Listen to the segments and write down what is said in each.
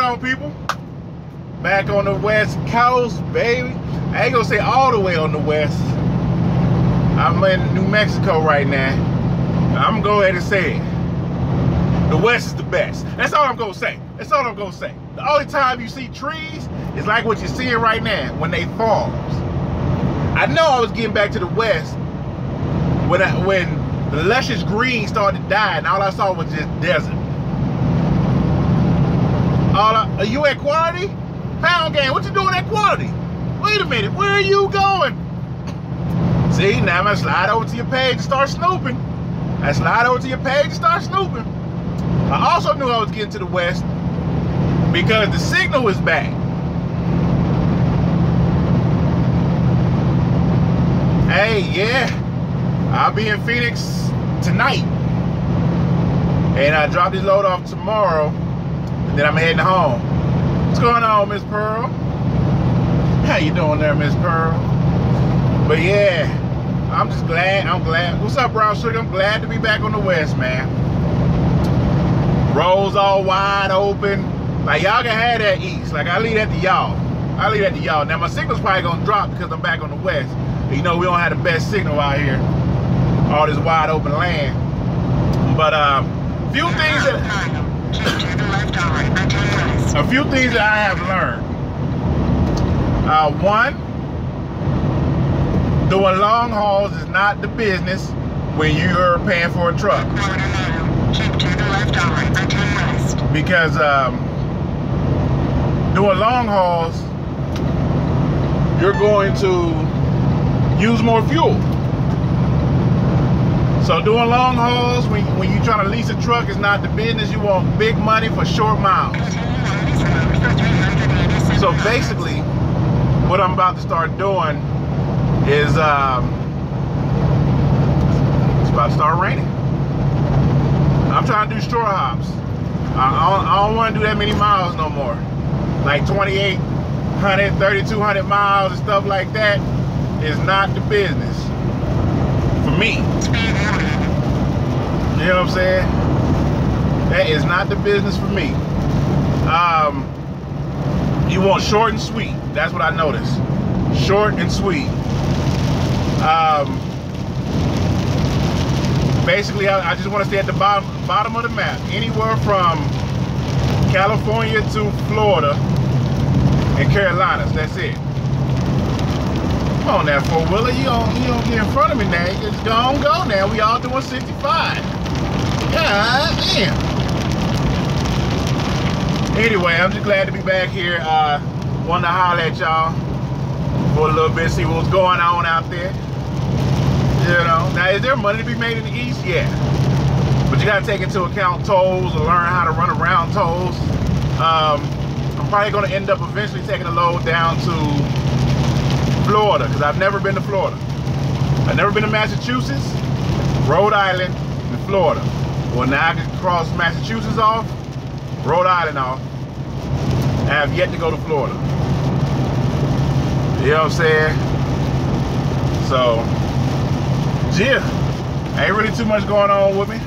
on, people? Back on the West Coast, baby. I ain't gonna say all the way on the West. I'm in New Mexico right now. I'm gonna go ahead and say it. The West is the best. That's all I'm gonna say. That's all I'm gonna say. The only time you see trees is like what you're seeing right now when they farms. I know I was getting back to the West when the luscious green started to die and all I saw was just desert. Are you at Quality? Pound Game, what you doing at Quality? Wait a minute, where are you going? See, now I'm gonna slide over to your page and start snooping. I slide over to your page and start snooping. I also knew I was getting to the West because the signal was back. Hey, yeah, I'll be in Phoenix tonight. And I drop this load off tomorrow, and then I'm heading home. What's going on, Miss Pearl? How you doing there, Miss Pearl? But yeah, I'm just glad, I'm glad. What's up, Brown Sugar? I'm glad to be back on the West, man. Roads all wide open. Like, y'all can have that East. Like, I leave that to y'all. I leave that to y'all. Now, my signal's probably gonna drop because I'm back on the West. You know, we don't have the best signal out here. All this wide open land. But, few things that I have learned. One, doing long hauls is not the business when you're paying for a truck. Because doing long hauls, you're going to use more fuel. So doing long hauls, when you're trying to lease a truck, is not the business. You want big money for short miles. So basically, what I'm about to start doing is, it's about to start raining. I'm trying to do short hops. I don't want to do that many miles no more. Like 2,800, 3,200 miles and stuff like that is not the business for me. You know what I'm saying? That is not the business for me. You want short and sweet. That's what I noticed. Short and sweet. Basically, I just want to stay at the bottom of the map. Anywhere from California to Florida and Carolinas. That's it. Come on now, four-wheeler. You don't get in front of me now. You just go now. We all doing 65. God damn. Anyway, I'm just glad to be back here. Wanted to holler at y'all for a little bit, see what's going on out there. You know, now is there money to be made in the East? Yeah. But you gotta take into account tolls or learn how to run around tolls. I'm probably gonna end up eventually taking a load down to Florida, because I've never been to Florida. I've never been to Massachusetts, Rhode Island, and Florida. Well, now I can cross Massachusetts off, Rhode Island off. I have yet to go to Florida. You know what I'm saying? So, yeah, ain't really too much going on with me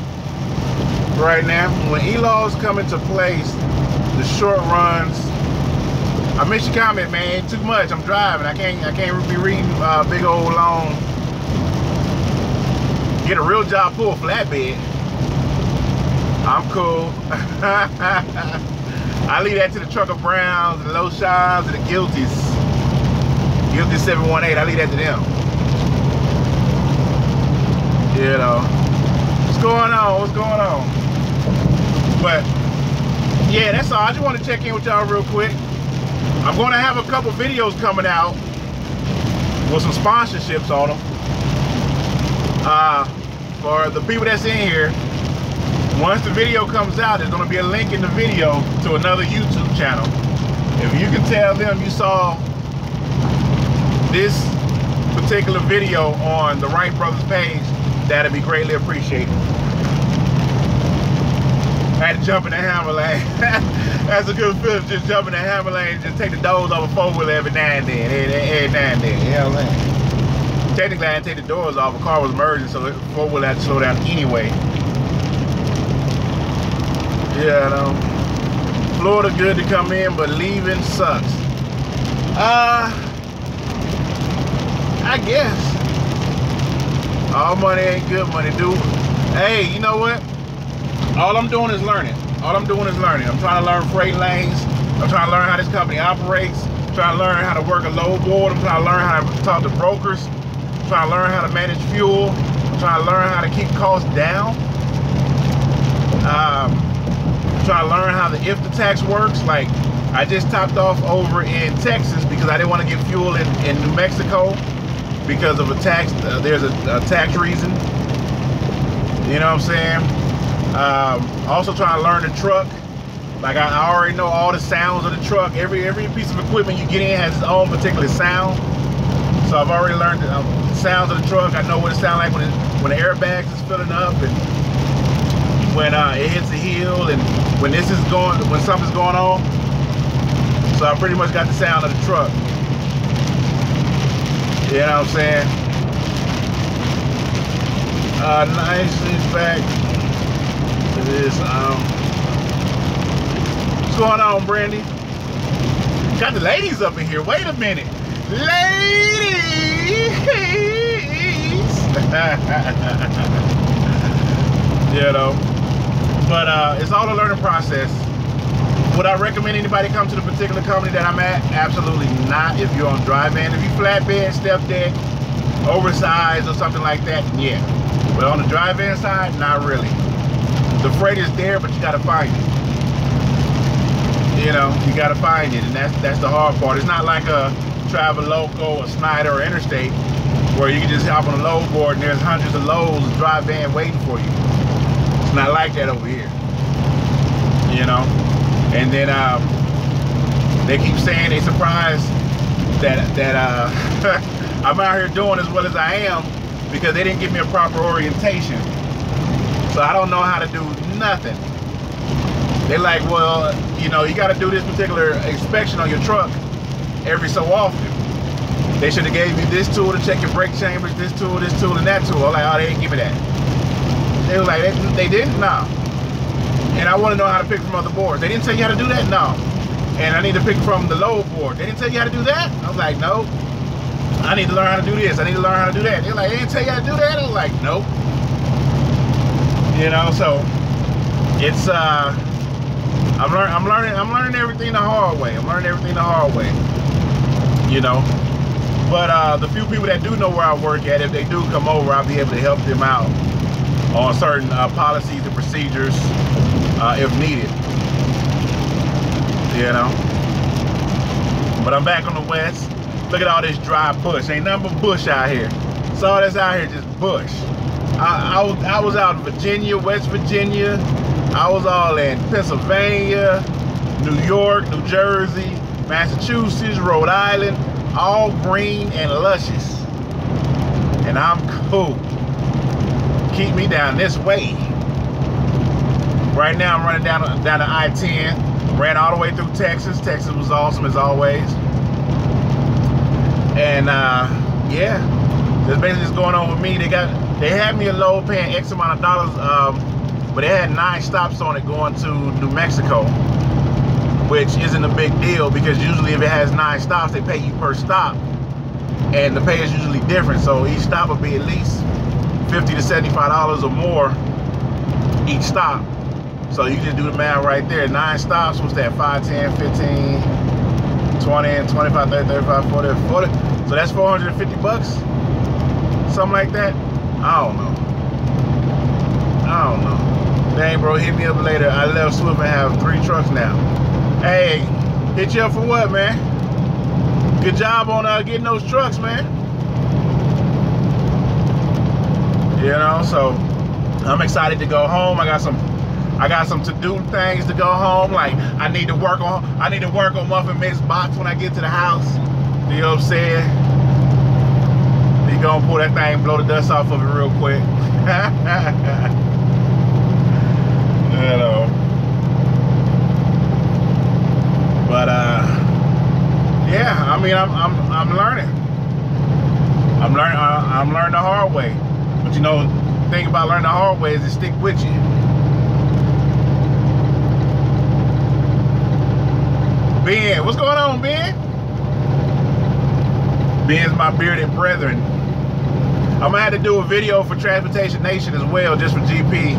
right now. When E-laws come into place, the short runs, I missed your comment, man. Too much. I'm driving. I can't be reading big old long. Get a real job, pull a flatbed. I'm cool. I leave that to the Trucker Browns, the Low Shines, and the Guilties. Guilty 718. I leave that to them. You know, what's going on? What's going on? But yeah, that's all. I just want to check in with y'all real quick. I'm going to have a couple videos coming out with some sponsorships on them. For the people that's in here, once the video comes out, there's going to be a link in the video to another YouTube channel. If you can tell them you saw this particular video on the TheRightBrotha's page, that'd be greatly appreciated. I had to jump in the hammer lane. That's a good feeling, just jump in the hammer lane and just take the doors off a four-wheeler every now and then. Every now and then, you know what I'm saying? Technically, I didn't take the doors off. A car was merging, so the four-wheeler had to slow down anyway. Yeah, Florida good to come in, but leaving sucks. I guess. All money ain't good money, dude. Hey, you know what? All I'm doing is learning. All I'm doing is learning. I'm trying to learn freight lanes. I'm trying to learn how this company operates. I'm trying to learn how to work a load board. I'm trying to learn how to talk to brokers. I'm trying to learn how to manage fuel. I'm trying to learn how to keep costs down. I'm trying to learn how the if the tax works. Like, I just topped off over in Texas because I didn't want to get fuel in New Mexico because of a tax. There's a tax reason. You know what I'm saying? Also trying to learn the truck. Like, I already know all the sounds of the truck. Every piece of equipment you get in has its own particular sound. So I've already learned the sounds of the truck. I know what it sounds like when the airbags is filling up, and when it hits a hill, and when something's going on. So I pretty much got the sound of the truck. You know what I'm saying? Nice back to this. What's going on, Brandy? Got the ladies up in here. Wait a minute. Ladies! You know. But it's all a learning process. Would I recommend anybody come to the particular company that I'm at? Absolutely not. If you're on dry van, if you flatbed, step deck, oversized or something like that, yeah. But on the dry van side, not really. The freight is there, but you gotta find it. You know, you gotta find it, and that's the hard part. It's not like a Travel Local, a Snyder, or Interstate, where you can just hop on a load board and there's hundreds of loads of dry van waiting for you. It's not like that over here. You know? And then they keep saying they surprised that I'm out here doing as well as I am because they didn't give me a proper orientation. So I don't know how to do nothing. They're like, well, you know, you got to do this particular inspection on your truck every so often. They should have gave you this tool to check your brake chambers, this tool, and that tool. I'm like, oh, they didn't give me that. They were like, they didn't? No. And I want to know how to pick from other boards. They didn't tell you how to do that? No. And I need to pick from the load board. They didn't tell you how to do that? I was like, no. I need to learn how to do this. I need to learn how to do that. They're like, they didn't tell you how to do that? I was like, nope. You know, so it's I'm learning everything the hard way. I'm learning everything the hard way. You know. But the few people that do know where I work at, if they do come over, I'll be able to help them out on certain policies and procedures if needed. You know. But I'm back on the west. Look at all this dry bush. Ain't nothing but bush out here. That's all that's out here, just bush. I was out in Virginia, West Virginia. I was all in Pennsylvania, New York, New Jersey, Massachusetts, Rhode Island, all green and luscious. And I'm cool. Keep me down this way. Right now I'm running down to I-10. Ran all the way through Texas. Texas was awesome as always. And yeah, that's basically what's going on with me. They had me a load paying X amount of dollars, but they had 9 stops on it going to New Mexico, which isn't a big deal because usually if it has 9 stops, they pay you per stop, and the pay is usually different. So each stop will be at least $50 to $75 or more each stop. So you just do the math right there. 9 stops, what's that? 5, 10, 15, 20, 25, 30, 35, 40, 40. So that's 450 bucks? Something like that? I don't know. Dang, bro, hit me up later. I left Swift and have 3 trucks now. Hey, hit you up for what, man? Good job on getting those trucks, man. You know, so I'm excited to go home. I got some to-do things to go home. Like I need to work on Muffin Mix box when I get to the house. You know what I'm saying? You gonna pull that thing, blow the dust off of it real quick. You know. But yeah, I mean I'm learning. I'm learning the hard way. But you know, the thing about learning the hard way is it stick with you. Ben. What's going on, Ben? Ben's my bearded brethren. I'm gonna have to do a video for Transportation Nation as well, just for GP.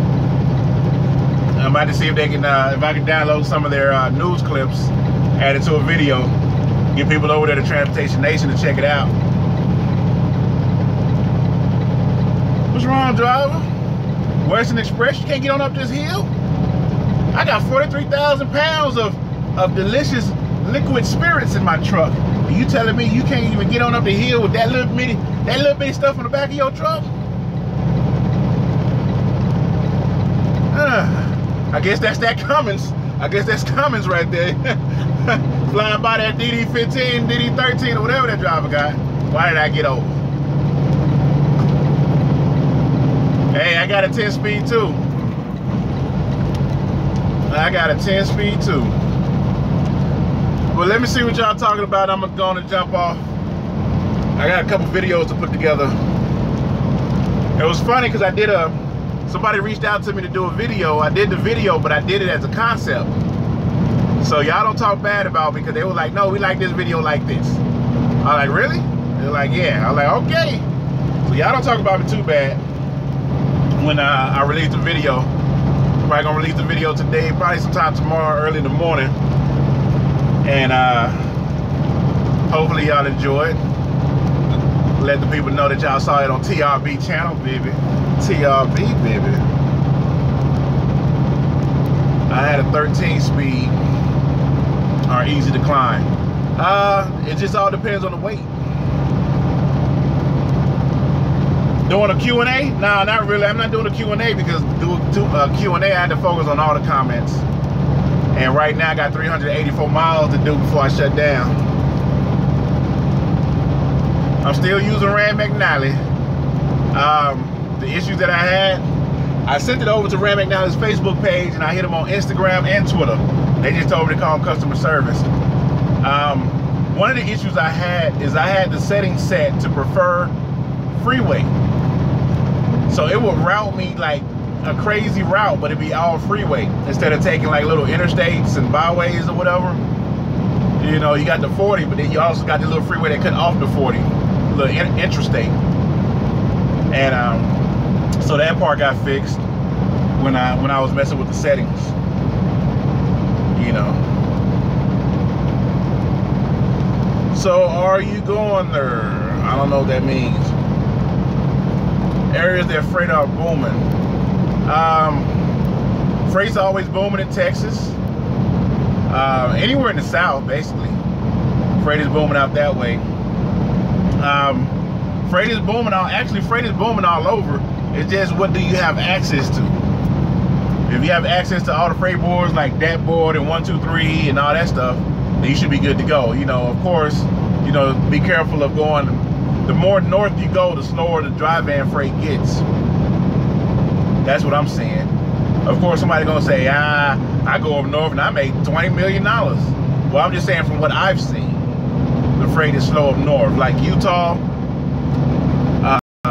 I'm about to see if they can, if I can download some of their news clips, add it to a video, get people over there to Transportation Nation to check it out. What's wrong, driver? Western Express, you can't get on up this hill? I got 43,000 pounds of delicious liquid spirits in my truck. Are you telling me you can't even get on up the hill with that little bitty stuff on the back of your truck? I guess that's that Cummins. I guess that's Cummins right there. Flying by that DD15, DD13, or whatever that driver got. Why did I get over? Hey, I got a 10-speed too. I got a 10-speed too. Well, let me see what y'all talking about. I'm gonna jump off. I got a couple videos to put together. It was funny because I did somebody reached out to me to do a video. I did the video, but I did it as a concept. So y'all don't talk bad about me, because they were like, no, we like this video like this. I was like, really? They're like, yeah. I was like, okay. So y'all don't talk about me too bad when I release the video. Probably gonna release the video today, probably sometime tomorrow, early in the morning. And hopefully y'all enjoy it. Let the people know that y'all saw it on TRB channel, baby. TRB, baby. I had a 13-speed, or easy to climb. It just all depends on the weight. Doing a Q&A? Nah, not really. I'm not doing a Q&A because Q&A I had to focus on all the comments. And right now I got 384 miles to do before I shut down. I'm still using Rand McNally. The issues that I had, I sent it over to Rand McNally's Facebook page, and I hit him on Instagram and Twitter. They just told me to call customer service. One of the issues I had is I had the settings set to prefer freeway. So it would route me like a crazy route, but it'd be all freeway instead of taking like little interstates and byways or whatever. You know, you got the 40, but then you also got the little freeway that cut off the 40, little interstate. And so that part got fixed when I was messing with the settings. You know. So are you going there? I don't know what that means. Areas that freight are booming. Freight's always booming in Texas. Anywhere in the South, basically. Freight is booming out that way. Freight is booming all over. It's just, what do you have access to? If you have access to all the freight boards like that board and 1, 2, 3 and all that stuff, then you should be good to go. You know, of course, you know, be careful of going. The more north you go, the slower the dry van freight gets. That's what I'm saying. Of course, somebody's gonna say, I go up north and I make $20 million. Well, I'm just saying from what I've seen, the freight is slow up north. Like Utah,